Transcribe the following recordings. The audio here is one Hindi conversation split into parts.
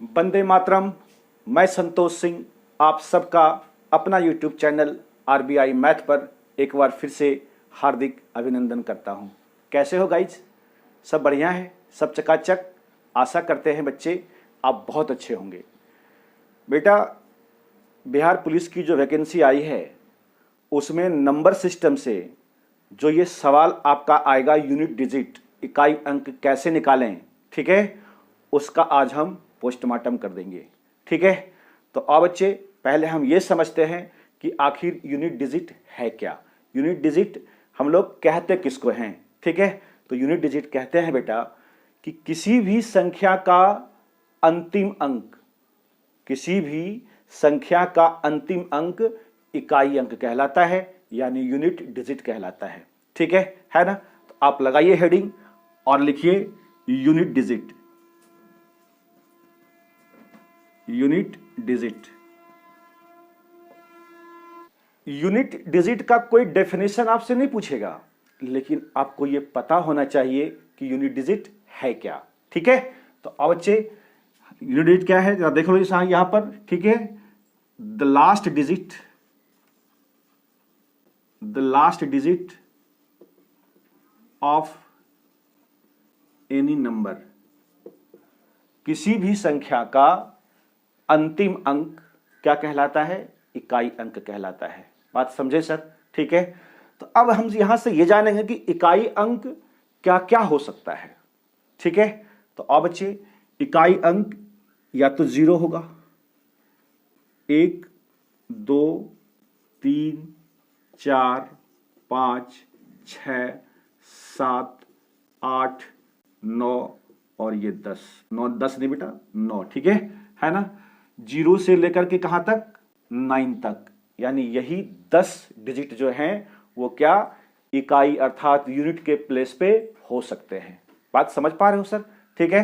वंदे मातरम। मैं संतोष सिंह आप सबका अपना यूट्यूब चैनल आरबीआई मैथ पर एक बार फिर से हार्दिक अभिनंदन करता हूं। कैसे हो गाइज? सब बढ़िया है, सब चकाचक। आशा करते हैं बच्चे आप बहुत अच्छे होंगे। बेटा, बिहार पुलिस की जो वैकेंसी आई है उसमें नंबर सिस्टम से जो ये सवाल आपका आएगा, यूनिट डिजिट इकाई अंक कैसे निकालें, ठीक है, उसका आज हम पोस्टमार्टम कर देंगे। ठीक है, तो अब बच्चे पहले हम ये समझते हैं कि आखिर यूनिट डिजिट है क्या। यूनिट डिजिट हम लोग कहते किसको हैं? ठीक है, तो यूनिट डिजिट कहते हैं बेटा कि किसी भी संख्या का अंतिम अंक, किसी भी संख्या का अंतिम अंक इकाई अंक कहलाता है, यानी यूनिट डिजिट कहलाता है। ठीक है ना? तो आप लगाइए हेडिंग और लिखिए unit digit. Unit digit. Unit digit का कोई डेफिनेशन आपसे नहीं पूछेगा, लेकिन आपको यह पता होना चाहिए कि यूनिट डिजिट है क्या। ठीक है, तो अब बच्चे यूनिट डिजिट क्या है जरा देख लो यहां पर। ठीक है, the last digit of any number, किसी भी संख्या का अंतिम अंक क्या कहलाता है? इकाई अंक कहलाता है। बात समझे सर? ठीक है, तो अब हम यहां से ये जानेंगे कि इकाई अंक क्या क्या हो सकता है। ठीक है, तो अब बच्चे इकाई अंक या तो 0 होगा, 1 2 3 4 5 6 7 8 9 और ये 10। 9 10 नहीं बेटा, 9। ठीक है ना? 0 से लेकर के कहां तक? 9 तक, यानी यही 10 डिजिट जो हैं वो क्या इकाई अर्थात यूनिट के प्लेस पे हो सकते हैं। बात समझ पा रहे हो सर? ठीक है,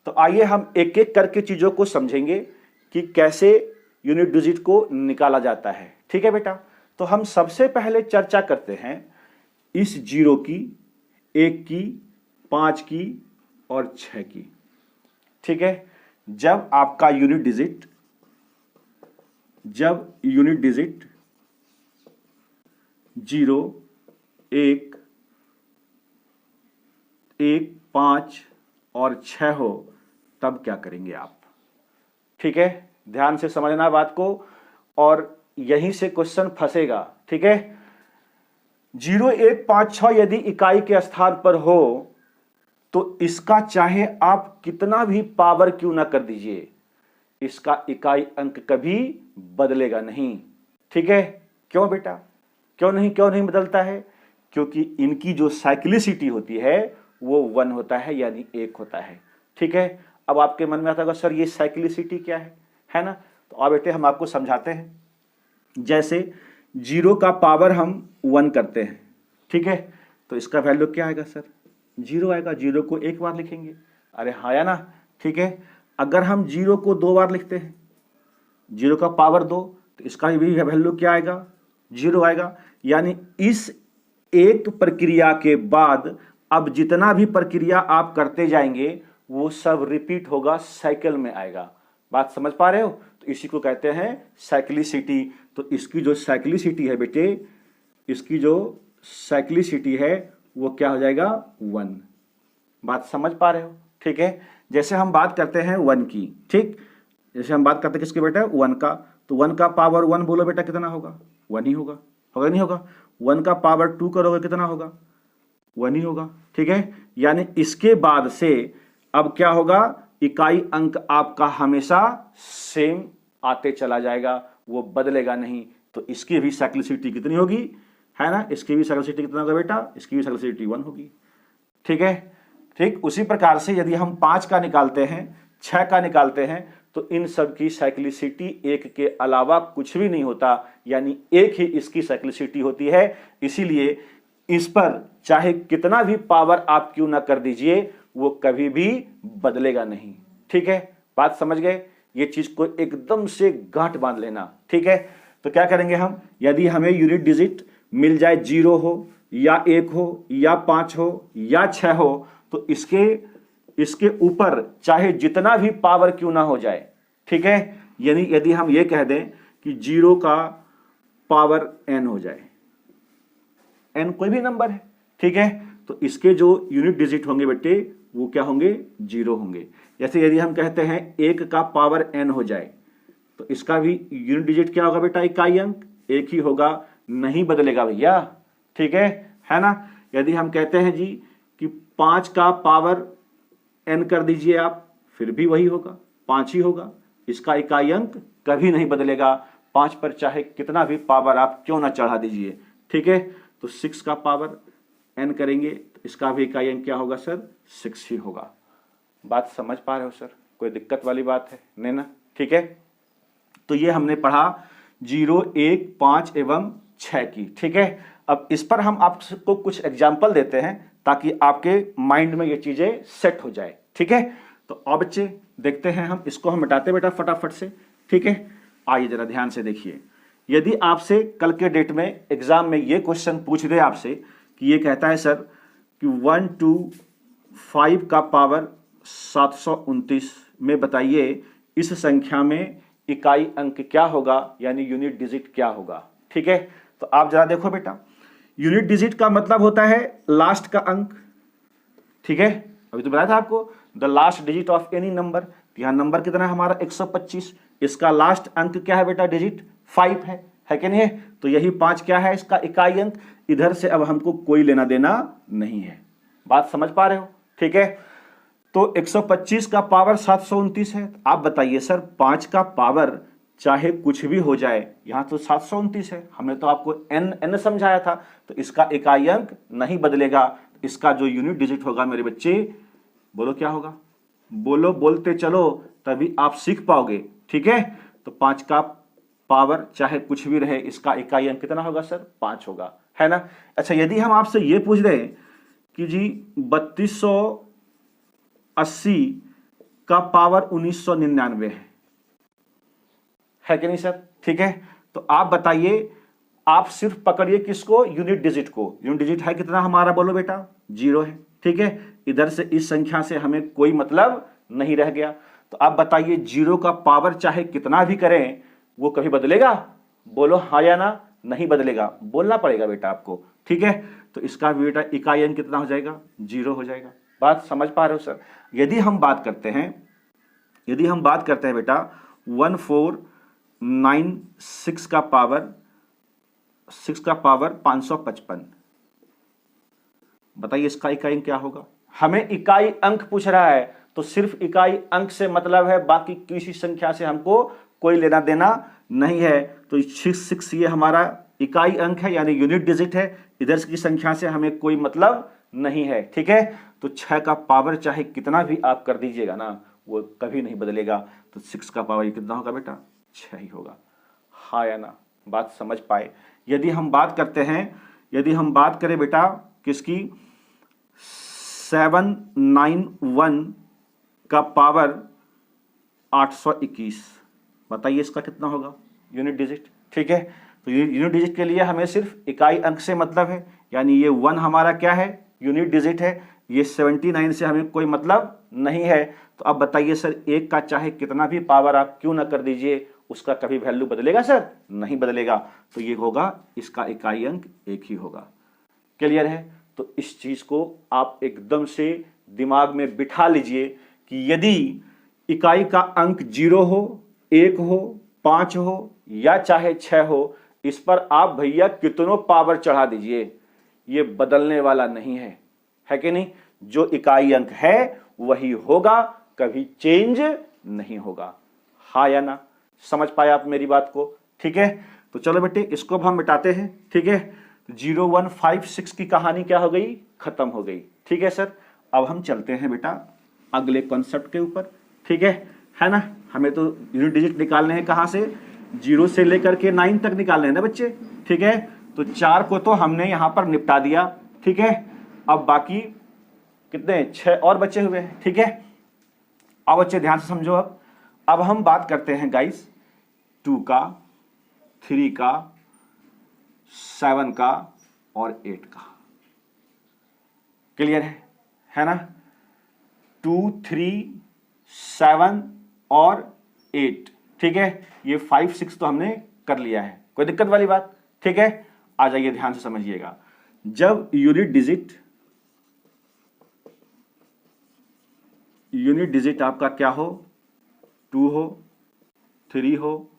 तो आइए हम एक एक करके चीजों को समझेंगे कि कैसे यूनिट डिजिट को निकाला जाता है। ठीक है बेटा, तो हम सबसे पहले चर्चा करते हैं इस 0 की, 1 की, 5 की और 6 की। ठीक है, जब आपका यूनिट डिजिट 0 1 1 5 और 6 हो तब क्या करेंगे आप? ठीक है, ध्यान से समझना बात को, और यहीं से क्वेश्चन फंसेगा। ठीक है, 0 1 5 6 यदि इकाई के स्थान पर हो तो इसका चाहे आप कितना भी पावर क्यों ना कर दीजिए, इसका इकाई अंक कभी बदलेगा नहीं। ठीक है, क्यों बेटा? क्यों नहीं बदलता है? क्योंकि इनकी जो साइक्लिसिटी होती है वो 1 होता है, यानी 1 होता है। ठीक है, अब आपके मन में आता होगा सर ये साइक्लिसिटी क्या है ना? तो अब बेटे हम आपको समझाते हैं। जैसे 0 का पावर हम 1 करते हैं, ठीक है, तो इसका वैल्यू क्या आएगा सर? 0 आएगा। 0 को एक बार लिखेंगे, अरे हाँ या ना? ठीक है, अगर हम 0 को 2 बार लिखते हैं, 0 का पावर 2, तो इसका भी वैल्यू क्या आएगा? 0 आएगा। यानी इस एक प्रक्रिया के बाद अब जितना भी प्रक्रिया आप करते जाएंगे वो सब रिपीट होगा, साइकिल में आएगा। बात समझ पा रहे हो? तो इसी को कहते हैं साइक्लिसिटी। तो इसकी जो साइक्लिसिटी है बेटे, इसकी जो साइक्लिसिटी है वो क्या हो जाएगा? 1। बात समझ पा रहे हो? ठीक है, जैसे हम बात करते हैं 1 की, ठीक, जैसे हम बात करते हैं किसके बेटा? 1 का, तो 1 का पावर 1 बोलो बेटा कितना होगा? 1 ही होगा नहीं होगा? 1 का पावर 2 करोगे कितना होगा? 1 ही होगा। ठीक है, यानी इसके बाद से अब क्या होगा? इकाई अंक आपका हमेशा सेम आते चला जाएगा, वो बदलेगा नहीं। तो इसकी भी साइक्लिसिटी कितनी होगी, है ना? इसकी भी साइक्लिसिटी कितना होगा बेटा? इसकी भी साइक्लिसिटी 1 होगी। ठीक है, ठीक उसी प्रकार से यदि हम 5 का निकालते हैं, 6 का निकालते हैं, तो इन सब की साइक्लिसिटी 1 के अलावा कुछ भी नहीं होता, यानी 1 ही इसकी साइक्लिसिटी होती है। इसीलिए इस पर चाहे कितना भी पावर आप क्यों ना कर दीजिए वो कभी भी बदलेगा नहीं। ठीक है, बात समझ गए? ये चीज को एकदम से गांठ बांध लेना। ठीक है, तो क्या करेंगे हम? यदि हमें यूनिट डिजिट मिल जाए 0 हो या 1 हो या 5 हो या 6 हो, तो इसके इसके ऊपर चाहे जितना भी पावर क्यों ना हो जाए, ठीक है, यानी यदि हम ये कह दें कि 0 का पावर n हो जाए, n कोई भी नंबर है, ठीक है, तो इसके जो यूनिट डिजिट होंगे बेटे वो क्या होंगे, 0 होंगे। जैसे यदि हम कहते हैं 1 का पावर n हो जाए, तो इसका भी यूनिट डिजिट क्या होगा बेटा, इकाई अंक एक ही होगा, नहीं बदलेगा भैया, ठीक है ना। यदि हम कहते हैं जी कि 5 का पावर n कर दीजिए आप, फिर भी वही होगा, 5 ही होगा, इसका इकाई अंक कभी नहीं बदलेगा, 5 पर चाहे कितना भी पावर आप क्यों ना चढ़ा दीजिए, ठीक है। तो 6 का पावर n करेंगे तो इसका भी इकाई अंक क्या होगा सर, 6 ही होगा। बात समझ पा रहे हो सर, कोई दिक्कत वाली बात है नहीं ना, ठीक है। तो ये हमने पढ़ा 0, 1, 5 एवं 6 की, ठीक है। अब इस पर हम आपको कुछ एग्जाम्पल देते हैं ताकि आपके माइंड में ये चीजें सेट हो जाए, ठीक है। तो अब बच्चे देखते हैं, हम इसको हम मिटाते बेटा फटाफट से, ठीक है। आइए जरा ध्यान से देखिए, यदि आपसे कल के डेट में एग्जाम में ये क्वेश्चन पूछ दे आपसे कि ये कहता है सर कि 125 का पावर 729 में बताइए इस संख्या में इकाई अंक क्या होगा, यानी यूनिट डिजिट क्या होगा, ठीक है। तो आप जरा देखो बेटा, यूनिट डिजिट का मतलब होता है लास्ट का अंक, ठीक है। अभी तो बताया था आपको the last digit of any number, यहां नंबर कितना है हमारा 125, इसका लास्ट अंक क्या है बेटा, डिजिट 5 है कि नहीं है। तो यही 5 क्या है, इसका इकाई अंक। इधर से अब हमको कोई लेना देना नहीं है, बात समझ पा रहे हो, ठीक है। तो 125 का पावर 729 है, आप बताइए सर 5 का पावर चाहे कुछ भी हो जाए, यहां तो 729 है, हमने तो आपको n समझाया था, तो इसका इकाई अंक नहीं बदलेगा, इसका जो यूनिट डिजिट होगा मेरे बच्चे, बोलो क्या होगा, बोलो, बोलते चलो तभी आप सीख पाओगे, ठीक है। तो 5 का पावर चाहे कुछ भी रहे, इसका इकाई अंक कितना होगा सर, 5 होगा, है ना। अच्छा, यदि हम आपसे ये पूछ दें कि जी 3280 का पावर 1999 है कि नहीं सर, ठीक है। तो आप बताइए, आप सिर्फ पकड़िए किसको, यूनिट डिजिट को। यूनिट डिजिट है कितना हमारा, बोलो बेटा 0 है, ठीक है। इधर से इस संख्या से हमें कोई मतलब नहीं रह गया। तो आप बताइए 0 का पावर चाहे कितना भी करें वो कभी बदलेगा, बोलो हाँ या ना, नहीं बदलेगा, बोलना पड़ेगा बेटा आपको, ठीक है। तो इसका भी बेटा इकाई अंक कितना हो जाएगा, 0 हो जाएगा। बात समझ पा रहे हो सर। यदि हम बात करते हैं बेटा 1496 का पावर 555, बताइए इसका इकाई अंक क्या होगा। हमें इकाई अंक पूछ रहा है, तो सिर्फ इकाई अंक से मतलब है, बाकी किसी संख्या से हमको कोई लेना देना नहीं है। तो 6 ये हमारा इकाई अंक है, यानी यूनिट डिजिट है, इधर की संख्या से हमें कोई मतलब नहीं है, ठीक है। तो 6 का पावर चाहे कितना भी आप कर दीजिएगा ना, वो कभी नहीं बदलेगा। तो 6 का पावर कितना होगा बेटा, 6 ही होगा, हाँ या ना, बात समझ पाए। यदि हम बात करें बेटा किसकी, 791 का पावर 821, बताइए इसका कितना होगा यूनिट डिजिट, ठीक है। तो यूनिट डिजिट के लिए हमें सिर्फ इकाई अंक से मतलब है, यानी ये 1 हमारा क्या है, यूनिट डिजिट है, ये 79 से हमें कोई मतलब नहीं है। तो अब बताइए सर 1 का चाहे कितना भी पावर आप क्यों ना कर दीजिए, उसका कभी वैल्यू बदलेगा सर, नहीं बदलेगा। तो ये होगा, इसका इकाई अंक 1 ही होगा। क्लियर है। तो इस चीज को आप एकदम से दिमाग में बिठा लीजिए कि यदि इकाई का अंक 0 हो, 1 हो, 5 हो या चाहे 6 हो, इस पर आप भैया कितनों पावर चढ़ा दीजिए, ये बदलने वाला नहीं है कि नहीं। जो इकाई अंक है वही होगा, कभी चेंज नहीं होगा, हाँ या ना, समझ पाए आप मेरी बात को, ठीक है। तो चलो बेटे इसको हम मिटाते हैं, ठीक है। 0156 की कहानी क्या हो गई, खत्म हो गई, ठीक है सर। अब हम चलते हैं बेटा अगले कॉन्सेप्ट के ऊपर, ठीक है ना। हमें तो यूनिट डिजिट निकालने हैं, कहां से, 0 से लेकर के 9 तक निकालने हैं ना बच्चे, ठीक है। तो 4 को तो हमने यहां पर निपटा दिया, ठीक है। अब बाकी कितने, 6 और बचे हुए हैं, ठीक है। अब बच्चे ध्यान से समझो, अब हम बात करते हैं गाइस 2 का, 3 का, 7 का और 8 का। क्लियर है ना। 2, 3, 7 और 8, ठीक है। ये 5, 6 तो हमने कर लिया है, कोई दिक्कत वाली बात, ठीक है। आ जाइए ध्यान से समझिएगा, जब यूनिट डिजिट आपका क्या हो, 2 हो, 3 हो,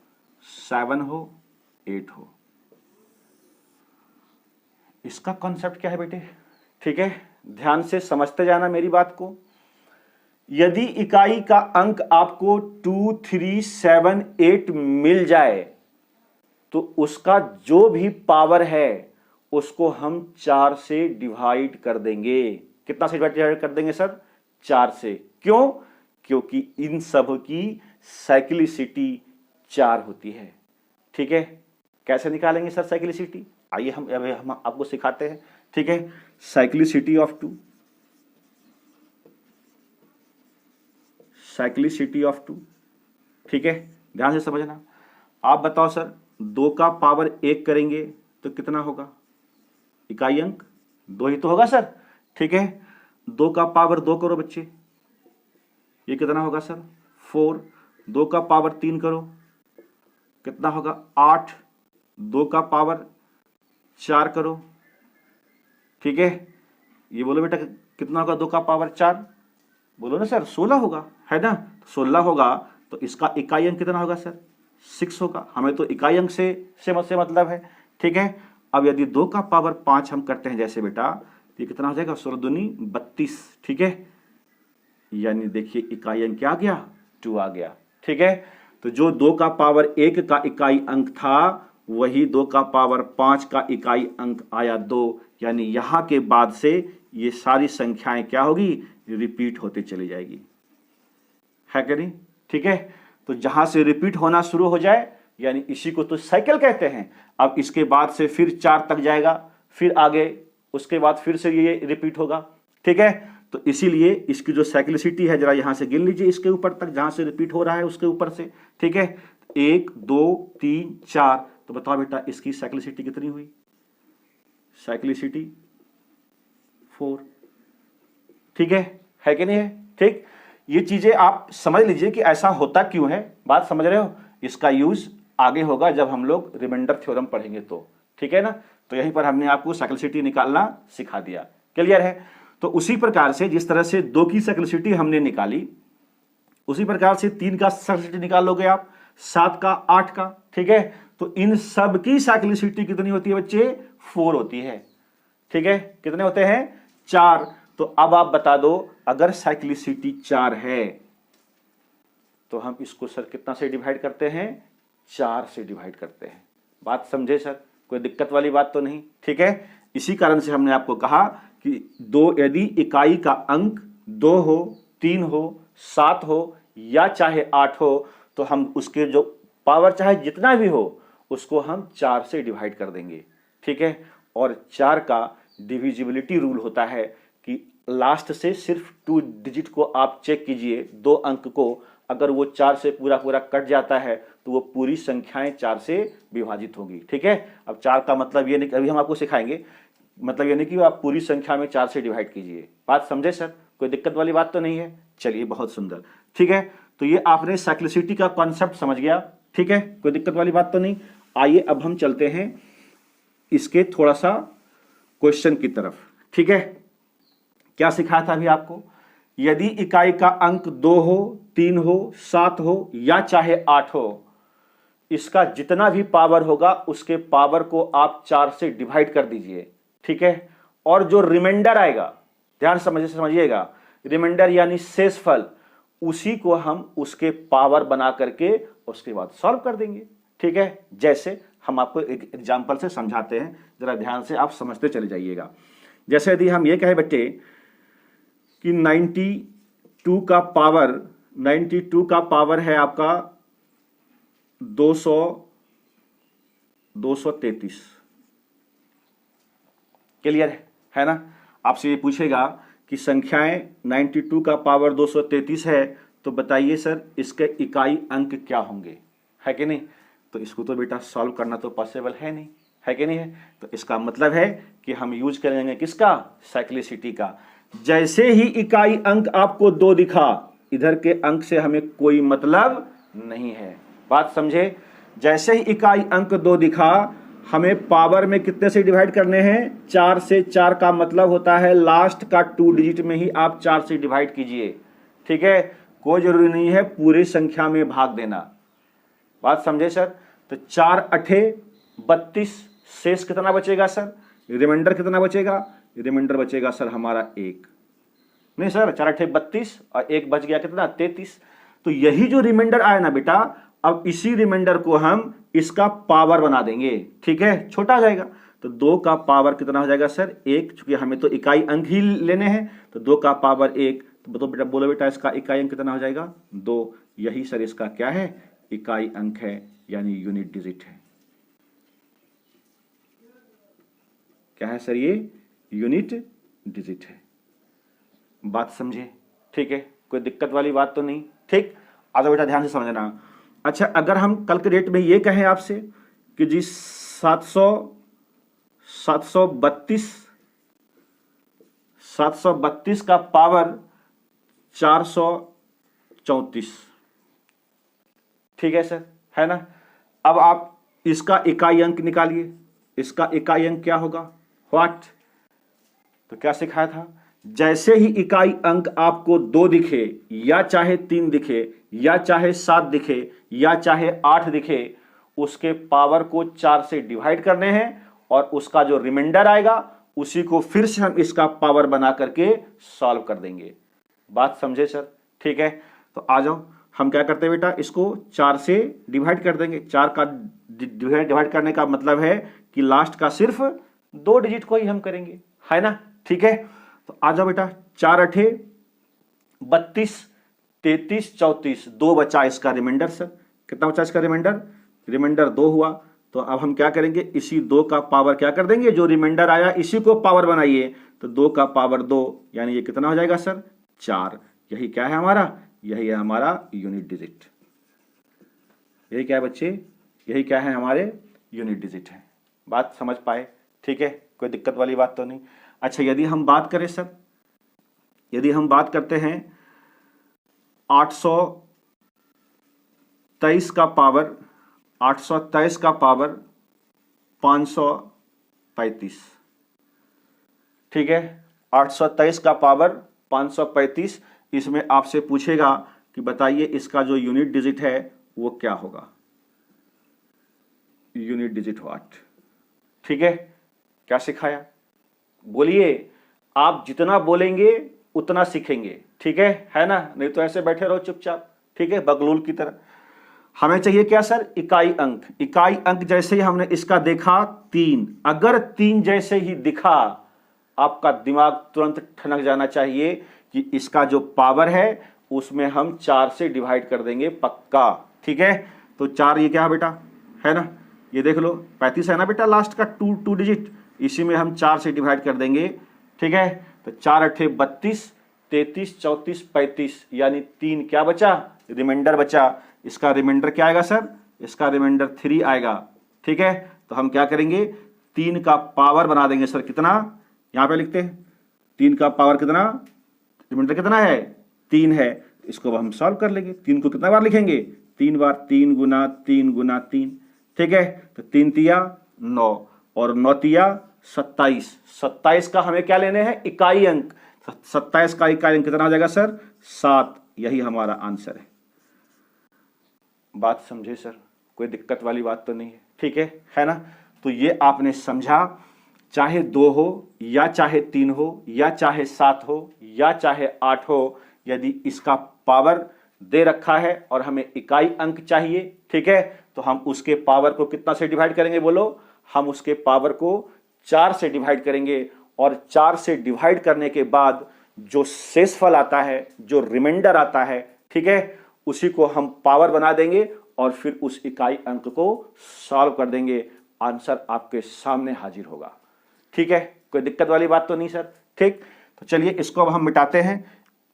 7 हो, 8 हो, इसका कॉन्सेप्ट क्या है बेटे, ठीक है। ध्यान से समझते जाना मेरी बात को। यदि इकाई का अंक आपको 2, 3, 7, 8 मिल जाए तो उसका जो भी पावर है उसको हम 4 से डिवाइड कर देंगे। कितना से डिवाइड कर देंगे सर? 4 से। क्यों? क्योंकि इन सब की साइक्लिसिटी 4 होती है, ठीक है। कैसे निकालेंगे सर साइक्लिसिटी? आइए हम आपको सिखाते हैं, ठीक है। साइक्लिसिटी ऑफ 2, साइक्लिसिटी ऑफ 2, ठीक है। ध्यान से समझना। आप बताओ सर, 2 का पावर 1 करेंगे तो कितना होगा? इकाई अंक 2 ही तो होगा सर, ठीक है। 2 का पावर 2 करो बच्चे, ये कितना होगा सर? 4। 2 का पावर 3 करो, कितना होगा? 8। 2 का पावर 4 करो, ठीक है। ये बोलो बेटा कितना होगा 2 का पावर 4? बोलो ना सर 16 होगा, है ना। 16 होगा तो इसका इकाई अंक कितना होगा सर? 6 होगा। हमें तो इकाई अंक से मतलब है, ठीक है। अब यदि 2 का पावर 5 हम करते हैं जैसे बेटा, तो ये कितना हो जाएगा? 16 दूनी 32, ठीक है। यानी देखिए इकाई अंक क्या आ गया? 2 आ गया, ठीक है। तो जो 2 का पावर 1 का इकाई अंक था वही 2 का पावर 5 का इकाई अंक आया 2। यानी यहां के बाद से ये सारी संख्याएं क्या होगी? रिपीट होते चली जाएगी, है कि नहीं, ठीक है। तो जहां से रिपीट होना शुरू हो जाए यानी इसी को तो साइकिल कहते हैं। अब इसके बाद से फिर 4 तक जाएगा, फिर आगे उसके बाद फिर से ये रिपीट होगा, ठीक है। तो इसीलिए इसकी जो साइक्लिसिटी है जरा यहां से गिन लीजिए, इसके ऊपर तक जहां से रिपीट हो रहा है उसके ऊपर से, ठीक है। 1, 2, 3, 4, तो बताओ बेटा इसकी साइक्लिसिटी कितनी हुई? साइक्लिसिटी 4, ठीक है कि नहीं है, ठीक। ये चीजें आप समझ लीजिए कि ऐसा होता क्यों है, बात समझ रहे हो। इसका यूज आगे होगा जब हम लोग रिमाइंडर थ्योरम पढ़ेंगे तो, ठीक है ना। तो यहीं पर हमने आपको साइक्लिसिटी निकालना सिखा दिया, क्लियर है। तो उसी प्रकार से जिस तरह से 2 की साइक्लिसिटी हमने निकाली, उसी प्रकार से 3 का साइक्लिसिटी निकाल लोगे आप, 7 का, 8 का, ठीक है। तो इन सब की साइक्लिसिटी कितनी होती है बच्चे? 4 होती है, ठीक है। कितने होते हैं? 4। तो अब आप बता दो, अगर साइक्लिसिटी 4 है तो हम इसको सर कितना से डिवाइड करते हैं? 4 से डिवाइड करते हैं। बात समझे सर? कोई दिक्कत वाली बात तो नहीं, ठीक है। इसी कारण से हमने आपको कहा कि यदि इकाई का अंक 2 हो, 3 हो, 7 हो या चाहे 8 हो तो हम उसके जो पावर चाहे जितना भी हो उसको हम 4 से डिवाइड कर देंगे, ठीक है। और 4 का डिविजिबिलिटी रूल होता है कि लास्ट से सिर्फ 2 डिजिट को आप चेक कीजिए, 2 अंक को, अगर वो 4 से पूरा कट जाता है तो वो पूरी संख्याएं 4 से विभाजित होगी, ठीक है। अब 4 का मतलब ये नहीं, अभी हम आपको सिखाएंगे, मतलब ये नहीं कि आप पूरी संख्या में 4 से डिवाइड कीजिए। बात समझे सर? कोई दिक्कत वाली बात तो नहीं है? चलिए बहुत सुंदर, ठीक है। तो ये आपने साइक्लिसिटी का कॉन्सेप्ट समझ गया, ठीक है। कोई दिक्कत वाली बात तो नहीं। आइए अब हम चलते हैं इसके थोड़ा सा क्वेश्चन की तरफ, ठीक है। क्या सिखाया था अभी आपको? यदि इकाई का अंक 2 हो, 3 हो, 7 हो या चाहे 8 हो, इसका जितना भी पावर होगा उसके पावर को आप 4 से डिवाइड कर दीजिए, ठीक है। और जो रिमाइंडर आएगा, ध्यान समझिएगा, रिमाइंडर यानी शेषफल, उसी को हम उसके पावर बना करके उसके बाद सॉल्व कर देंगे, ठीक है। जैसे हम आपको एक एग्जांपल से समझाते हैं, जरा ध्यान से आप समझते चले जाइएगा। जैसे यदि हम ये कहें बच्चे कि 92 का पावर है आपका 233, क्लियर है ना। आपसे ये पूछेगा कि संख्याएं 92 का पावर 233 है तो बताइए सर इसके इकाई अंक क्या होंगे, है कि नहीं। तो इसको तो बेटा सॉल्व करना तो पॉसिबल है नहीं, है कि नहीं है। तो इसका मतलब है कि हम यूज करेंगे किसका? साइक्लिसिटी का। जैसे ही इकाई अंक आपको 2 दिखा, इधर के अंक से हमें कोई मतलब नहीं है। बात समझे? जैसे ही इकाई अंक 2 दिखा, हमें पावर में कितने से डिवाइड करने हैं? 4 से। 4 का मतलब होता है लास्ट का 2 डिजिट में ही आप 4 से डिवाइड कीजिए। ठीक है, कोई जरूरी नहीं है पूरी संख्या में भाग देना। बात समझे सर? तो 4 अठे 32, शेष कितना बचेगा सर? रिमाइंडर कितना बचेगा? रिमाइंडर बचेगा सर हमारा 1। नहीं सर, 4 अठे 32 और 1 बच गया कितना? 33। तो यही जो रिमाइंडर आया ना बेटा, अब इसी रिमाइंडर को हम इसका पावर बना देंगे। ठीक है, छोटा आ जाएगा। तो 2 का पावर कितना हो जाएगा सर? 1। चूंकि हमें तो इकाई अंक ही लेने हैं, तो 2 का पावर 1। तो बेटा बोलो बेटा, इसका इकाई अंक कितना हो जाएगा? 2। यही सर इसका क्या है? इकाई अंक है, यानी यूनिट डिजिट है। क्या है सर? ये यूनिट डिजिट है। बात समझे? ठीक है, कोई दिक्कत वाली बात तो नहीं। ठीक, आ जाओ बेटा, ध्यान से समझना। अच्छा, अगर हम कल के डेट में ये कहें आपसे कि जी 732 का पावर 434। ठीक है सर, है ना? अब आप इसका इकाई अंक निकालिए। इसका इकाई अंक क्या होगा? व्हाट? तो क्या सिखाया था? जैसे ही इकाई अंक आपको 2 दिखे, या चाहे 3 दिखे, या चाहे 7 दिखे, या चाहे 8 दिखे, उसके पावर को 4 से डिवाइड करने हैं और उसका जो रिमाइंडर आएगा उसी को फिर से हम इसका पावर बना करके सॉल्व कर देंगे। बात समझे सर? ठीक है, तो आ जाओ, हम क्या करते हैं बेटा, इसको 4 से डिवाइड कर देंगे। 4 का डिवाइड करने का मतलब है कि लास्ट का सिर्फ 2 डिजिट को ही हम करेंगे, है ना? ठीक है, तो आ जाओ बेटा। 4 अठे 32, 33, 34, 2 बचा इसका रिमाइंडर। सर कितना बचा इसका रिमाइंडर? रिमाइंडर 2 हुआ। तो अब हम क्या करेंगे, इसी 2 का पावर क्या कर देंगे, जो रिमाइंडर आया इसी को पावर बनाइए। तो 2 का पावर 2, यानी ये कितना हो जाएगा सर? 4। यही क्या है हमारा? यही है हमारा यूनिट डिजिट। यही क्या है बच्चे? यही क्या है हमारे? यूनिट डिजिट है। बात समझ पाए? ठीक है, कोई दिक्कत वाली बात तो नहीं। अच्छा, यदि हम बात करें सर, यदि हम बात करते हैं 823 का पावर 535। ठीक है, 823 का पावर 535। इसमें आपसे पूछेगा कि बताइए इसका जो यूनिट डिजिट है वो क्या होगा? Unit digit what? ठीक है, क्या सिखाया? बोलिए। आप जितना बोलेंगे उतना सीखेंगे। ठीक है ना? नहीं तो ऐसे बैठे रहो चुपचाप। ठीक है, बगलूल की तरह। हमें चाहिए क्या सर? इकाई अंक। इकाई अंक जैसे ही हमने इसका देखा 3, अगर 3 जैसे ही दिखा, आपका दिमाग तुरंत ठनक जाना चाहिए कि इसका जो पावर है उसमें हम 4 से डिवाइड कर देंगे पक्का। ठीक है, तो 4 ये क्या है बेटा? है ना? ये देख लो, 35 है ना बेटा लास्ट का 2 डिजिट, इसी में हम 4 से डिवाइड कर देंगे। ठीक है, तो 4 अठे 32, 33, 34, 35, यानी 3 क्या बचा? रिमाइंडर बचा। इसका रिमाइंडर क्या आएगा सर? इसका रिमाइंडर 3 आएगा। ठीक है, तो हम क्या करेंगे, 3 का पावर बना देंगे सर। कितना? यहां पे लिखते हैं 3 का पावर कितना? रिमाइंडर कितना है? 3 है। इसको हम सॉल्व कर लेंगे। 3 को कितना बार लिखेंगे? 3 बार। 3 गुना 3 गुना 3। ठीक है, तो 3 तिया 9 और 9 तिया 27। 27 का हमें क्या लेने हैं? इकाई अंक। 27 का इकाई अंक कितना हो जाएगा सर? 7। यही हमारा आंसर है। बात समझे सर? कोई दिक्कत वाली बात तो नहीं है? ठीक है ना? तो ये आपने समझा, चाहे 2 हो या चाहे 3 हो या चाहे 7 हो या चाहे 8 हो, यदि इसका पावर दे रखा है और हमें इकाई अंक चाहिए, ठीक है, तो हम उसके पावर को कितना से डिवाइड करेंगे? बोलो। हम उसके पावर को 4 से डिवाइड करेंगे और 4 से डिवाइड करने के बाद जो शेषफल आता है, जो रिमाइंडर आता है, ठीक है, उसी को हम पावर बना देंगे और फिर उस इकाई अंक को सॉल्व कर देंगे। आंसर आपके सामने हाजिर होगा। ठीक है, कोई दिक्कत वाली बात तो नहीं सर? ठीक, तो चलिए इसको अब हम मिटाते हैं।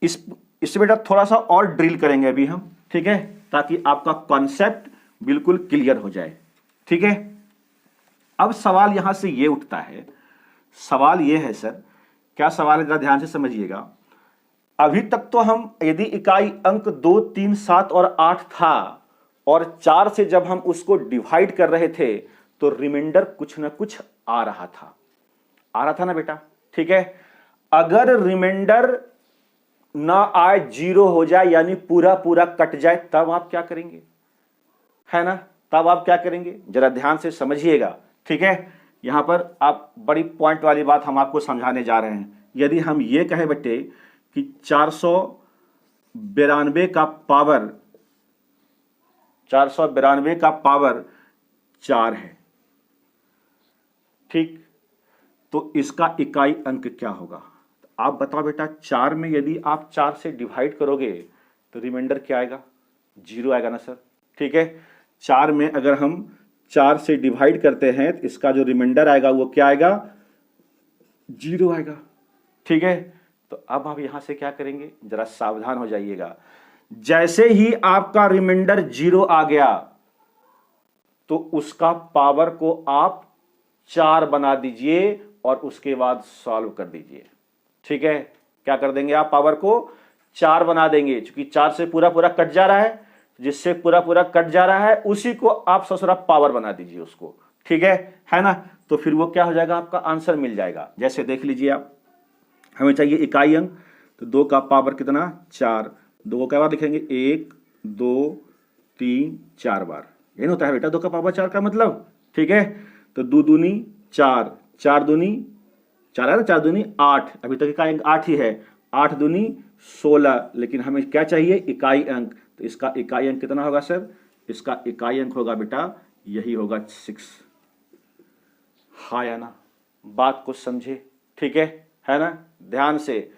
इससे बेटा थोड़ा सा और ड्रिल करेंगे अभी हम, ठीक है, ताकि आपका कॉन्सेप्ट बिल्कुल क्लियर हो जाए। ठीक है, अब सवाल यहां से ये उठता है, सवाल ये है सर क्या सवाल है, जरा ध्यान से समझिएगा। अभी तक तो हम यदि इकाई अंक 2, 3, 7 और 8 था और 4 से जब हम उसको डिवाइड कर रहे थे तो रिमाइंडर कुछ ना कुछ आ रहा था ना बेटा, ठीक है। अगर रिमाइंडर ना आए, जीरो हो जाए यानी पूरा पूरा कट जाए, तब आप क्या करेंगे, है ना, तब आप क्या करेंगे, जरा ध्यान से समझिएगा, ठीक है। यहां पर आप बड़ी पॉइंट वाली बात हम आपको समझाने जा रहे हैं। यदि हम ये कहें बेटे कि 492 का पावर 4 है, ठीक, तो इसका इकाई अंक क्या होगा? आप बताओ बेटा, 4 में यदि आप 4 से डिवाइड करोगे तो रिमाइंडर क्या आएगा? 0 आएगा ना सर, ठीक है। 4 में अगर हम 4 से डिवाइड करते हैं तो इसका जो रिमाइंडर आएगा वो क्या आएगा? 0 आएगा, ठीक है। तो अब आप यहां से क्या करेंगे, जरा सावधान हो जाइएगा। जैसे ही आपका रिमाइंडर 0 आ गया तो उसका पावर को आप 4 बना दीजिए और उसके बाद सॉल्व कर दीजिए, ठीक है। क्या कर देंगे आप? पावर को 4 बना देंगे, क्योंकि 4 से पूरा पूरा कट जा रहा है, जिससे पूरा पूरा कट जा रहा है उसी को आप ससुरा पावर बना दीजिए उसको, ठीक है ना। तो फिर वो क्या हो जाएगा, आपका आंसर मिल जाएगा। जैसे देख लीजिए आप, हमें चाहिए इकाई अंक, तो 2 का पावर कितना? 4। 2 को क्या बार लिखेंगे? 1, 2, 3, 4 बार। यही होता है बेटा 2 का पावर 4 का मतलब, ठीक है। तो 2 दूनी 4, 4 दूनी 4 है ना, 4 दूनी 8, अभी तक इकाई अंक 8 ही है, 8 दूनी 16, लेकिन हमें क्या चाहिए? इकाई अंक। तो इसका इकाई अंक कितना होगा सर? इसका इकाई अंक होगा बेटा, यही होगा 6। हाँ या ना, बात को समझे, ठीक है ना। ध्यान से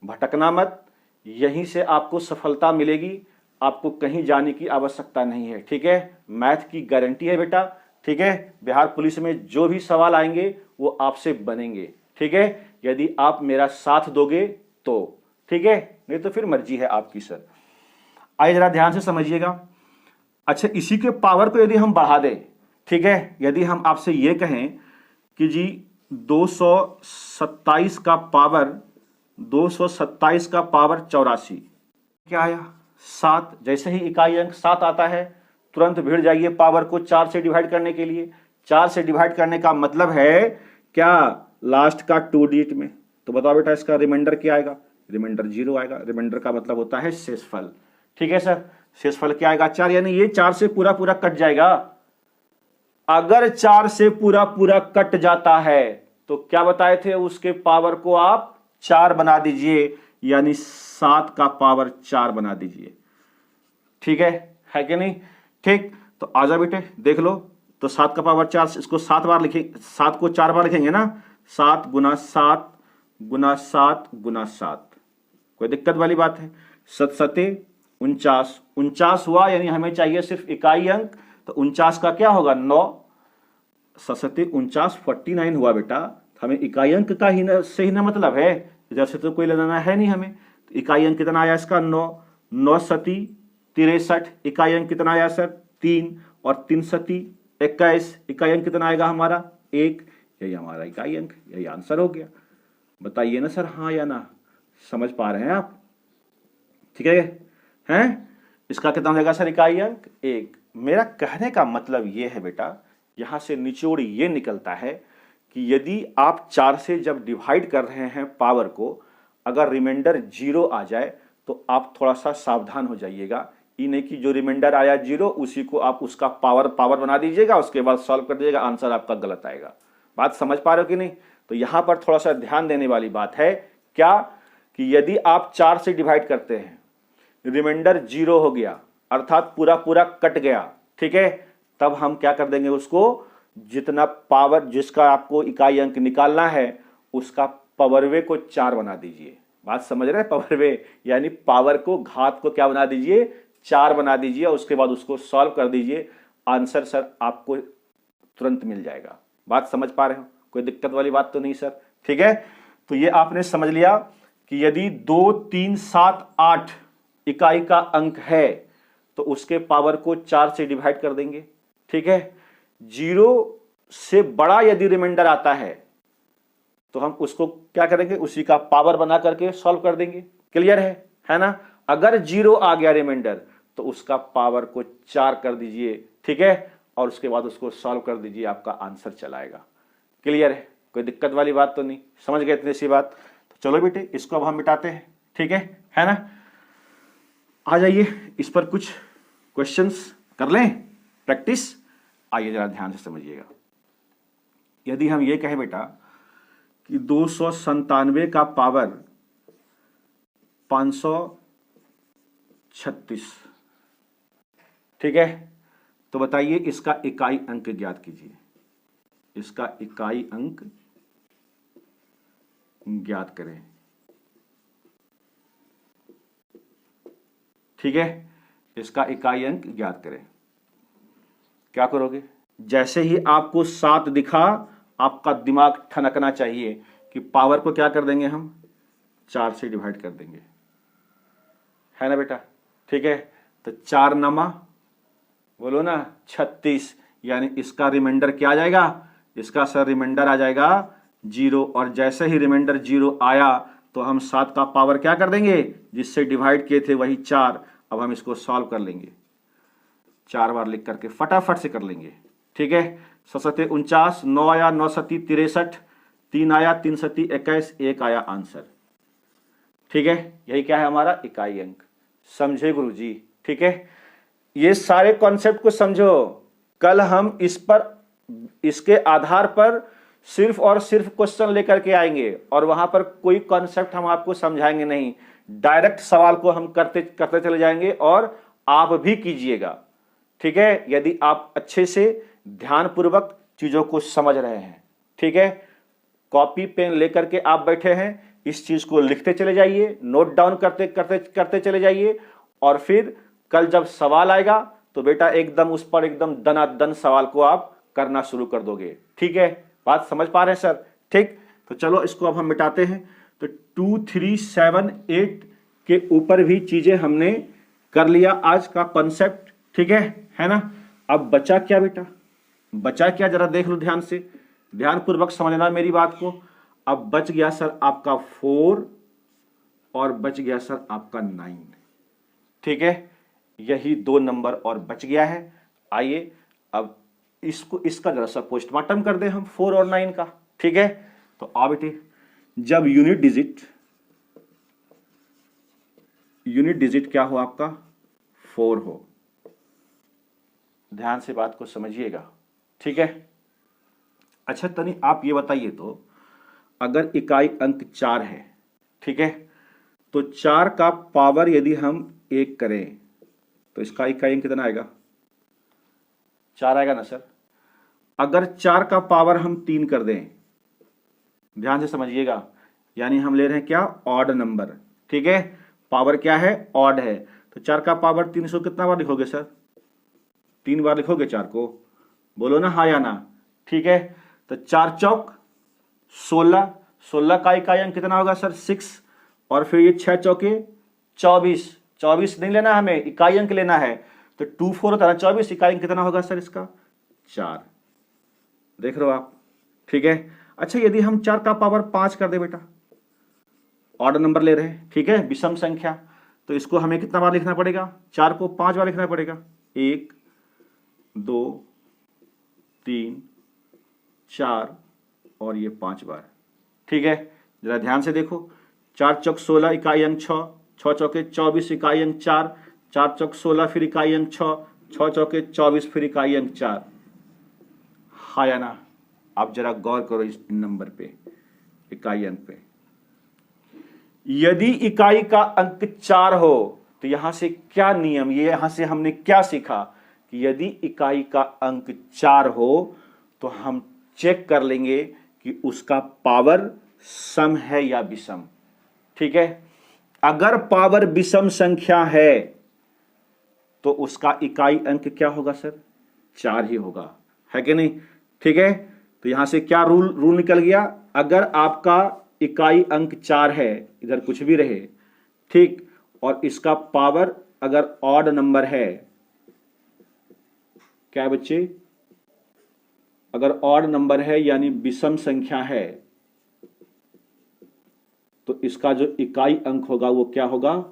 भटकना मत, यहीं से आपको सफलता मिलेगी, आपको कहीं जाने की आवश्यकता नहीं है, ठीक है। मैथ की गारंटी है बेटा, ठीक है। बिहार पुलिस में जो भी सवाल आएंगे वो आपसे बनेंगे, ठीक है, यदि आप मेरा साथ दोगे तो, ठीक है, नहीं तो फिर मर्जी है आपकी सर। आइए जरा ध्यान से समझिएगा। अच्छा, इसी के पावर को यदि हम बढ़ा दें, ठीक है, यदि हम आपसे ये कहें कि जी 227 का पावर 84, क्या आया? 7। जैसे ही इकाई अंक 7 आता है तुरंत भिड़ जाइए पावर को 4 से डिवाइड करने के लिए। 4 से डिवाइड करने का मतलब है क्या? लास्ट का 2 डिजिट में। तो बताओ बेटा, इसका रिमाइंडर क्या आएगा? रिमाइंडर 0 आएगा। रिमाइंडर का मतलब होता है शेषफल, ठीक है सर। शेषफल क्या आएगा? 4, यानी ये 4 से पूरा पूरा कट जाएगा। अगर 4 से पूरा पूरा कट जाता है तो क्या बताए थे, उसके पावर को आप 4 बना दीजिए, यानी 7 का पावर 4 बना दीजिए, ठीक है कि नहीं? ठीक, तो आजा बेटे देख लो, तो 7 का पावर 4, इसको 7 बार लिखेंगे, 7 को 4 बार लिखेंगे ना, 7 गुना 7 गुना 7 गुना 7, कोई दिक्कत वाली बात है? 7 सते 49, 49 हुआ, यानी हमें चाहिए सिर्फ इकाई अंक, तो 49 का क्या होगा? 9। 7 सते 49, 49 हुआ बेटा, हमें इकाई अंक का ही ना, से ही ना मतलब है, इधर से तो कोई लेना है नहीं हमें। तो इकाई अंक कितना आया इसका? 9। 9 सती 63, इकाई अंक कितना आया सर? 3, और 3 सती 21, इकाई अंक कितना आएगा हमारा? 1। यही हमारा इकाई अंक, यही आंसर हो गया। बताइए ना सर, हाँ या ना, समझ पा रहे हैं आप? ठीक है हैं? इसका कितना हो जाएगा सर इकाई अंक? 1। मेरा कहने का मतलब ये है बेटा, यहां से निचोड़ ये निकलता है कि यदि आप 4 से जब डिवाइड कर रहे हैं पावर को, अगर रिमाइंडर 0 आ जाए तो आप थोड़ा सा सावधान हो जाइएगा। ये नहीं कि जो रिमाइंडर आया 0 उसी को आप उसका पावर बना दीजिएगा, उसके बाद सॉल्व कर दीजिएगा, आंसर आपका गलत आएगा। बात समझ पा रहे हो कि नहीं? तो यहां पर थोड़ा सा ध्यान देने वाली बात है क्या, कि यदि आप 4 से डिवाइड करते हैं, रिमाइंडर 0 हो गया अर्थात पूरा पूरा कट गया, ठीक है, तब हम क्या कर देंगे, उसको जितना पावर, जिसका आपको इकाई अंक निकालना है उसका पावरवे को 4 बना दीजिए। बात समझ रहे हैं? पावरवे यानी पावर को, घात को क्या बना दीजिए? 4 बना दीजिए, और उसके बाद उसको सॉल्व कर दीजिए, आंसर सर आपको तुरंत मिल जाएगा। बात समझ पा रहे हो? कोई दिक्कत वाली बात तो नहीं सर? ठीक है, तो ये आपने समझ लिया कि यदि 2, 3, 7, 8 इकाई का अंक है तो उसके पावर को 4 से डिवाइड कर देंगे, ठीक है। 0 से बड़ा यदि रिमाइंडर आता है तो हम उसको क्या करेंगे, उसी का पावर बना करके सॉल्व कर देंगे। क्लियर है ना। अगर 0 आ गया रिमाइंडर तो उसका पावर को 4 कर दीजिए, ठीक है, और उसके बाद उसको सॉल्व कर दीजिए, आपका आंसर चला आएगा। क्लियर है, कोई दिक्कत वाली बात तो नहीं, समझ गए इतनी सी बात। तो चलो बेटे इसको अब हम मिटाते हैं, ठीक है ना। आ जाइए इस पर कुछ क्वेश्चंस कर लें, प्रैक्टिस। आइए जरा ध्यान से समझिएगा। यदि हम ये कहें बेटा कि 297 का पावर 536, ठीक है, तो बताइए इसका इकाई अंक ज्ञात कीजिए। इसका इकाई अंक ज्ञात करें, ठीक है, इसका इकाई अंक ज्ञात करें। क्या करोगे, जैसे ही आपको 7 दिखा आपका दिमाग ठनकना चाहिए कि पावर को क्या कर देंगे हम, 4 से डिवाइड कर देंगे, है ना बेटा, ठीक है। तो 4 नमा बोलो ना 36, यानी इसका रिमाइंडर क्या आ जाएगा, इसका सर रिमाइंडर आ जाएगा 0, और जैसे ही रिमाइंडर 0 आया तो हम 7 का पावर क्या कर देंगे, जिससे डिवाइड किए थे वही 4। अब हम इसको सॉल्व कर लेंगे, 4 बार लिख करके फटाफट से कर लेंगे, ठीक है। 7 49, 9 आया, 9 7 63, 3 आया, 3 7 21, 1 आया आंसर, ठीक है। यही क्या है हमारा इकाई अंक। समझे गुरुजी, ठीक है। ये सारे कॉन्सेप्ट को समझो, कल हम इस पर, इसके आधार पर सिर्फ और सिर्फ क्वेश्चन लेकर के आएंगे, और वहां पर कोई कॉन्सेप्ट हम आपको समझाएंगे नहीं, डायरेक्ट सवाल को हम करते करते चले जाएंगे और आप भी कीजिएगा, ठीक है, यदि आप अच्छे से ध्यानपूर्वक चीजों को समझ रहे हैं, ठीक है। कॉपी पेन लेकर के आप बैठे हैं, इस चीज को लिखते चले जाइए, नोट डाउन करते करते करते चले जाइए, और फिर कल जब सवाल आएगा तो बेटा एकदम उस पर एकदम दनादन सवाल को आप करना शुरू कर दोगे, ठीक है। बात समझ पा रहे हैं सर, ठीक। तो चलो इसको अब हम मिटाते हैं। तो 2 3 7 8 के ऊपर भी चीजें हमने कर लिया आज का कॉन्सेप्ट, ठीक है ना। अब बचा क्या बेटा, बचा क्या जरा देख लो ध्यान से, ध्यानपूर्वक समझना मेरी बात को। अब बच गया सर आपका 4 और बच गया सर आपका 9, ठीक है, यही 2 नंबर और बच गया है। आइए अब इसको, इसका जरा सा पोस्टमार्टम कर दें हम 4 और 9 का, ठीक है। तो आ बेटे, जब यूनिट डिजिट क्या हो आपका 4 हो, ध्यान से बात को समझिएगा, ठीक है। अच्छा तनी आप ये बताइए तो, अगर इकाई अंक 4 है, ठीक है, तो 4 का पावर यदि हम 1 करें तो इसका इकाई अंक कितना आएगा, 4 आएगा ना सर। अगर 4 का पावर हम 3 कर दें, ध्यान से समझिएगा, यानी हम ले रहे हैं क्या, ऑड नंबर, ठीक है, पावर क्या है, ऑड है, तो 4 का पावर 3 सो कितना बार लिखोगे सर, 3 बार लिखोगे 4 को, बोलो ना हाँ या ना, ठीक है। तो 4 चौक 16, 16 का इकाई अंक कितना होगा सर 6, और फिर ये 6 चौके 24, 24 नहीं लेना हमें, इकाई अंक लेना है, तो 2 4 होता है 24, इकाई अंक कितना होगा सर इसका 4, देख रहे हो आप, ठीक है। अच्छा यदि हम 4 का पावर 5 कर दे बेटा, ऑड नंबर ले रहे हैं, ठीक है, विषम संख्या, तो इसको हमें कितना बार लिखना पड़ेगा, 4 को 5 बार लिखना पड़ेगा, 1 2 3 4 और ये 5 बार, ठीक है। जरा ध्यान से देखो, 4 चौक 16 इकाई अंक 6, 6 चौके 24 इकाई अंक 4, 4 चौक 16 फिर इकाई अंक 6, 6 चौके 24 फिर इकाई अंक 4, हाँ या ना। आप जरा गौर करो इस नंबर पे, इकाई अंक पे। यदि इकाई का अंक 4 हो तो यहां से क्या नियम, ये यहां से हमने क्या सीखा कि यदि इकाई का अंक 4 हो तो हम चेक कर लेंगे कि उसका पावर सम है या विषम, ठीक है। अगर पावर विषम संख्या है तो उसका इकाई अंक क्या होगा सर, 4 ही होगा, है कि नहीं, ठीक है। तो यहां से क्या रूल निकल गया, अगर आपका इकाई अंक 4 है, इधर कुछ भी रहे, ठीक, और इसका पावर अगर ऑड नंबर है, क्या है बच्चे, अगर ऑड नंबर है यानी विषम संख्या है, तो इसका जो इकाई अंक होगा वो क्या होगा,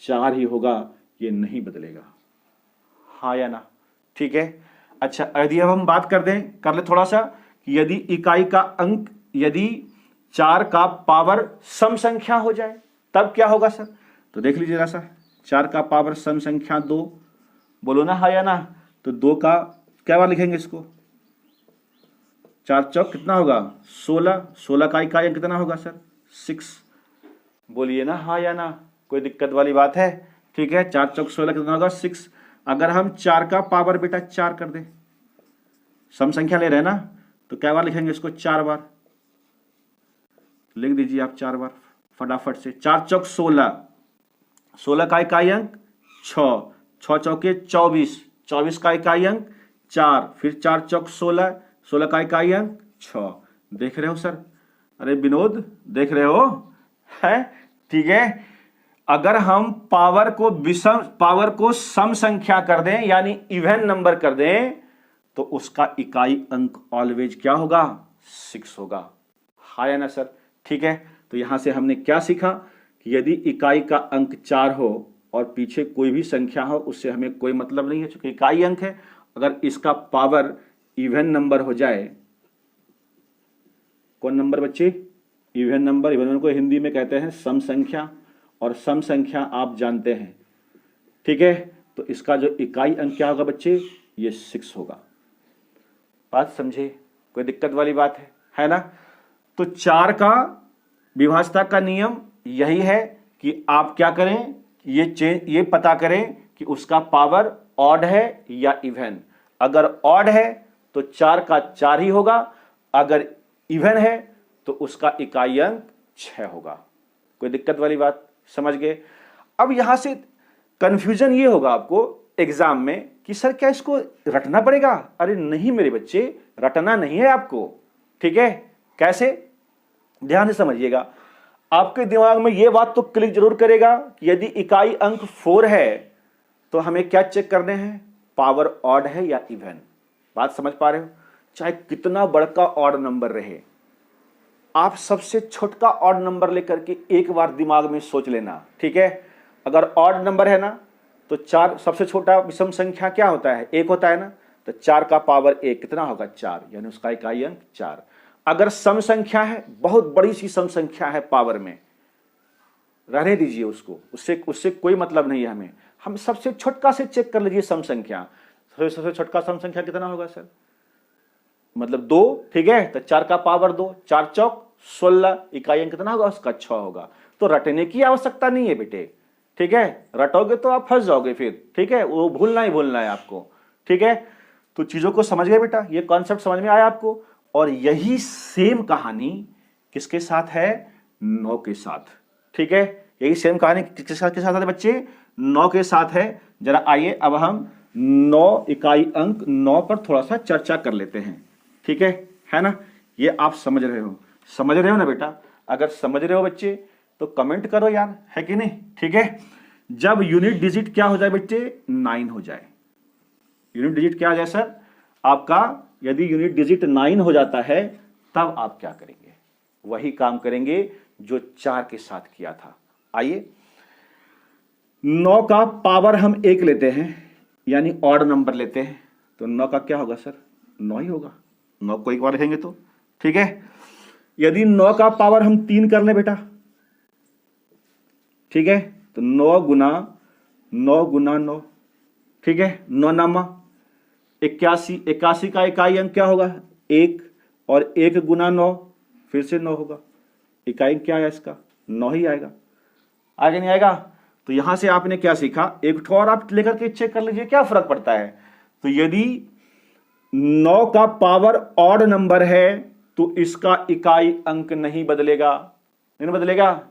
4 ही होगा, ये नहीं बदलेगा। हाँ या ना? ठीक है। अच्छा, यदि अब हम बात कर ले थोड़ा सा कि यदि इकाई का अंक यदि 4 का पावर सम संख्या हो जाए तब क्या होगा सर? तो देख लीजिए जरा सा, 4 का पावर सम संख्या 2, बोलो ना हाँ या ना? तो 2 का क्या बार लिखेंगे इसको? 4 चौक कितना होगा? 16। 16 का इकाई अंक कितना होगा सर? 6। बोलिए ना हाँ या ना? कोई दिक्कत वाली बात है? ठीक है, 4 चौक 16 कितना होगा? 6। अगर हम 4 का पावर बेटा 4 कर दें, सम संख्या ले रहे हैं ना, तो क्या बार लिखेंगे इसको? 4 बार लिख दीजिए आप, 4 बार फटाफट से। 4 चौक 16, 16 का इकाई अंक 6, 6 चौके 24, 24 का इकाई अंक 4, फिर 4 चौक 16, 16 का इकाई अंक 6। देख रहे हो सर? अरे विनोद देख रहे हो? है ठीक है। अगर हम पावर को सम संख्या कर दें यानी इवन नंबर कर दें तो उसका इकाई अंक ऑलवेज क्या होगा? 6 होगा। हाँ या ना सर? ठीक है, तो यहां से हमने क्या सीखा कि यदि इकाई का अंक 4 हो और पीछे कोई भी संख्या हो उससे हमें कोई मतलब नहीं है, क्योंकि इकाई अंक है। अगर इसका पावर इवन नंबर हो जाए, कौन नंबर बच्चे? Even number. इवन नंबर को हिंदी में कहते हैं सम संख्या, और सम संख्या आप जानते हैं। ठीक है, तो इसका जो इकाई अंक क्या होगा बच्चे? ये 6 होगा। बात समझे? कोई दिक्कत वाली बात है ना? तो 4 का विभाज्यता का नियम यही है कि आप क्या करें, ये पता करें कि उसका पावर ऑड है या इवन। अगर ऑड है तो 4 का 4 ही होगा, अगर इवन है तो उसका इकाई अंक 6 होगा। कोई दिक्कत वाली बात समझ गए? अब यहां से कंफ्यूजन ये होगा आपको एग्जाम में कि सर क्या इसको रटना पड़ेगा? अरे नहीं मेरे बच्चे, रटना नहीं है आपको। ठीक है, कैसे? ध्यान से समझिएगा। आपके दिमाग में यह बात तो क्लिक जरूर करेगा कि यदि इकाई अंक 4 है तो हमें क्या चेक करने हैं? पावर ऑड है या इवन। बात समझ पा रहे हो? चाहे कितना बड़का ऑड नंबर रहे, आप सबसे छोटा ऑड नंबर लेकर के एक बार दिमाग में सोच लेना। ठीक है, अगर ऑड नंबर है ना तो 4 सबसे छोटा विषम संख्या क्या होता है? 1 होता है ना। तो 4 का पावर 1 कितना होगा? 4, यानी उसका इकाई अंक 4। अगर सम संख्या है, बहुत बड़ी सी सम संख्या है पावर में, रहने दीजिए उसको, उससे कोई मतलब नहीं है हमें। हम सबसे छोटा से चेक कर लीजिए सम संख्या। सबसे छोटा सम संख्या कितना होगा सर? मतलब 2। ठीक है, तो 4 का पावर 2, 4 चौक 16, इकाई अंक कितना होगा? उसका 6 होगा। तो रटने की आवश्यकता नहीं है बेटे। ठीक है, रटोगे तो आप फंस जाओगे फिर। ठीक है, वो भूलना ही भूलना है आपको। ठीक है, तो चीजों को समझ गए बेटा? ये कॉन्सेप्ट समझ में आया आपको? और यही सेम कहानी किसके साथ है? 9 के साथ। ठीक है, यही सेम कहानी किसके साथ है बच्चे? 9 के साथ है। जरा आइए अब हम 9 इकाई अंक 9 पर थोड़ा सा चर्चा कर लेते हैं। ठीक है ना? ये आप समझ रहे हो ना बेटा? अगर समझ रहे हो बच्चे तो कमेंट करो यार, है कि नहीं? ठीक है, जब यूनिट डिजिट क्या हो जाए बच्चे? 9 हो जाए। यूनिट डिजिट क्या आ जाए सर आपका? यदि यूनिट डिजिट 9 हो जाता है तब आप क्या करेंगे? वही काम करेंगे जो 4 के साथ किया था। आइए, 9 का पावर हम 1 लेते हैं, यानी ऑड नंबर लेते हैं, तो 9 का क्या होगा सर? 9 ही होगा। 9 को एक बार लिखेंगे तो। ठीक है, यदि 9 का पावर हम 3 कर ले बेटा, ठीक है, तो 9 गुना 9। ठीक है, 9 नामा 81। 81 का इकाई अंक क्या होगा? 1, और 1 गुना 9 फिर से 9 होगा। इकाई क्या आया इसका? 9 ही आएगा। आगे नहीं आएगा? तो यहां से आपने क्या सीखा? एक ठो और आप लेकर के चेक कर लीजिए क्या फर्क पड़ता है। तो यदि 9 का पावर ऑड नंबर है तो इसका इकाई अंक नहीं बदलेगा।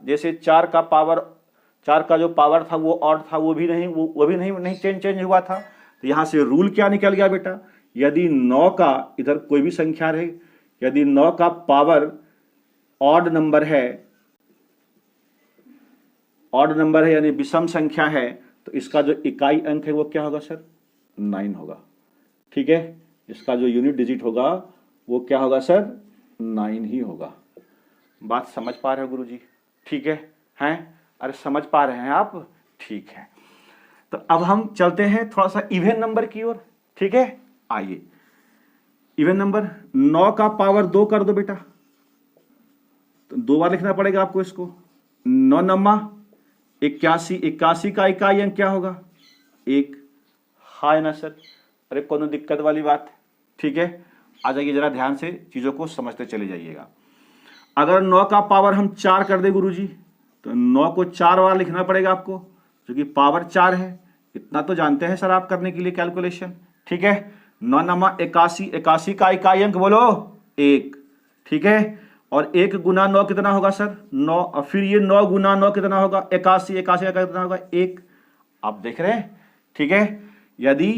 जैसे 4 का जो पावर था वो ऑड था, वो भी नहीं चेंज हुआ था। तो यहां से रूल क्या निकल गया बेटा? यदि 9 का, इधर कोई भी संख्या रहे, यदि 9 का पावर ऑड नंबर है यानी विषम संख्या है, तो इसका जो इकाई अंक है वो क्या होगा सर? 9 होगा। ठीक है, इसका जो यूनिट डिजिट होगा वो क्या होगा सर? 9 ही होगा। बात समझ पा रहे हो गुरुजी? ठीक है, हैं? अरे समझ पा रहे हैं आप? ठीक है, तो अब हम चलते हैं थोड़ा सा इवन नंबर की ओर। ठीक है, आइए इवन नंबर 9 का पावर 2 कर दो बेटा, तो 2 बार लिखना पड़ेगा आपको इसको। 9 नम्मा 81, 81 का इकाई अंक क्या होगा? 1। हाँ ना सर? अरे कोनो दिक्कत वाली बात? ठीक है, आ जाइए जरा ध्यान से चीजों को समझते चले जाइएगा। अगर 9 का पावर हम 4 कर दे गुरुजी, तो 9 को 4 बार लिखना पड़ेगा आपको, जो कि पावर 4 है। इतना तो जानते हैं सर आप करने के लिए कैलकुलेशन। ठीक है, 9 नमा 81, 81 का इकाई अंक बोलो 1। ठीक है, और 1 गुना 9 कितना होगा सर? 9। और फिर ये 9 गुना 9 कितना होगा? 81, 81 का कितना होगा? 1। आप देख रहे हैं? ठीक है, यदि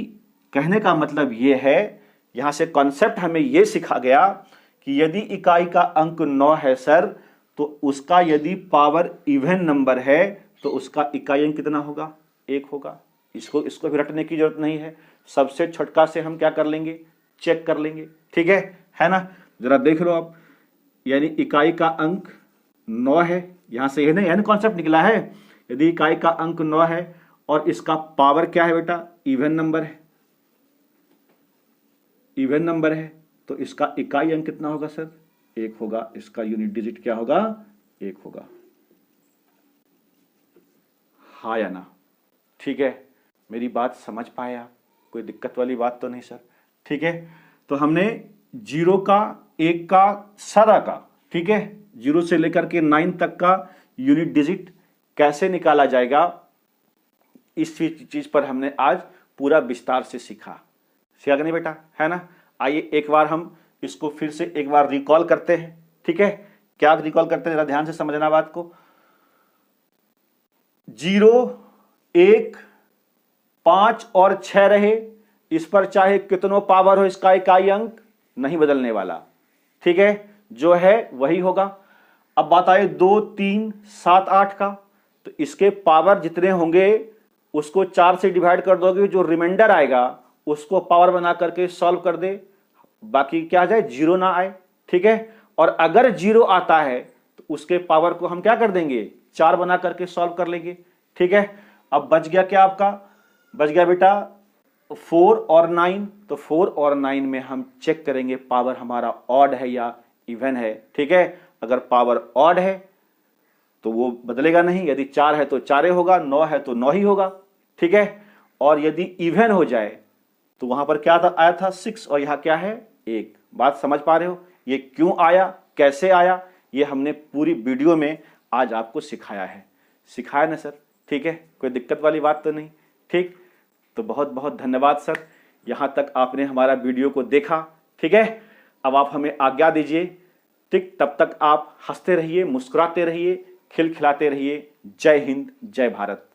कहने का मतलब ये है, यहां से कॉन्सेप्ट हमें ये सिखा गया कि यदि इकाई का अंक 9 है सर, तो उसका यदि पावर इवन नंबर है तो उसका इकाई अंक कितना होगा? 1 होगा। इसको भी रटने की जरूरत नहीं है, सबसे छोटका से हम क्या कर लेंगे? चेक कर लेंगे। ठीक है ना? जरा देख लो आप, यानी इकाई का अंक 9 है, यहां से यह कॉन्सेप्ट निकला है। यदि इकाई का अंक 9 है और इसका पावर क्या है बेटा? इवन नंबर है। इवन नंबर है तो इसका इकाई अंक कितना होगा सर? 1 होगा। इसका यूनिट डिजिट क्या होगा? 1 होगा। हाँ या ना? ठीक है, मेरी बात समझ पाए आप? कोई दिक्कत वाली बात तो नहीं सर? ठीक है, तो हमने 0 का, 1 का, सारा का, ठीक है, 0 से लेकर के 9 तक का यूनिट डिजिट कैसे निकाला जाएगा, इस चीज पर हमने आज पूरा विस्तार से सीखा। सीखा कि नहीं बेटा? है ना? आइए एक बार हम इसको फिर से एक बार रिकॉल करते हैं। ठीक है, क्या रिकॉल करते हैं, जरा ध्यान से समझना बात को। 0, 1, 5 और 6 रहे, इस पर चाहे कितनों पावर हो, इसका इकाई अंक नहीं बदलने वाला। ठीक है, जो है वही होगा। अब बात आए 2, 3, 7, 8 का, तो इसके पावर जितने होंगे उसको 4 से डिवाइड कर दोगे, जो रिमाइंडर आएगा उसको पावर बना करके सॉल्व कर दे, बाकी क्या आ जाए? 0 ना आए। ठीक है, और अगर 0 आता है तो उसके पावर को हम क्या कर देंगे? 4 बना करके सॉल्व कर लेंगे। ठीक है, अब बच गया क्या आपका? बच गया बेटा 4 और 9। तो 4 और 9 में हम चेक करेंगे पावर हमारा ऑड है या इवन है। ठीक है, अगर पावर ऑड है तो वो बदलेगा नहीं, यदि 4 है तो 4 होगा, 9 है तो 9 ही होगा। ठीक है, और यदि इवन हो जाए तो वहां पर क्या था? आया था 6 और यहां क्या है? 1। बात समझ पा रहे हो? ये क्यों आया, कैसे आया, ये हमने पूरी वीडियो में आज आपको सिखाया है। सिखाया ना सर? ठीक है, कोई दिक्कत वाली बात तो नहीं? ठीक, तो बहुत बहुत धन्यवाद सर, यहां तक आपने हमारा वीडियो को देखा। ठीक है, अब आप हमें आज्ञा दीजिए। ठीक, तब तक आप हंसते रहिए, मुस्कुराते रहिए, खिलखिलाते रहिए। जय हिंद, जय भारत।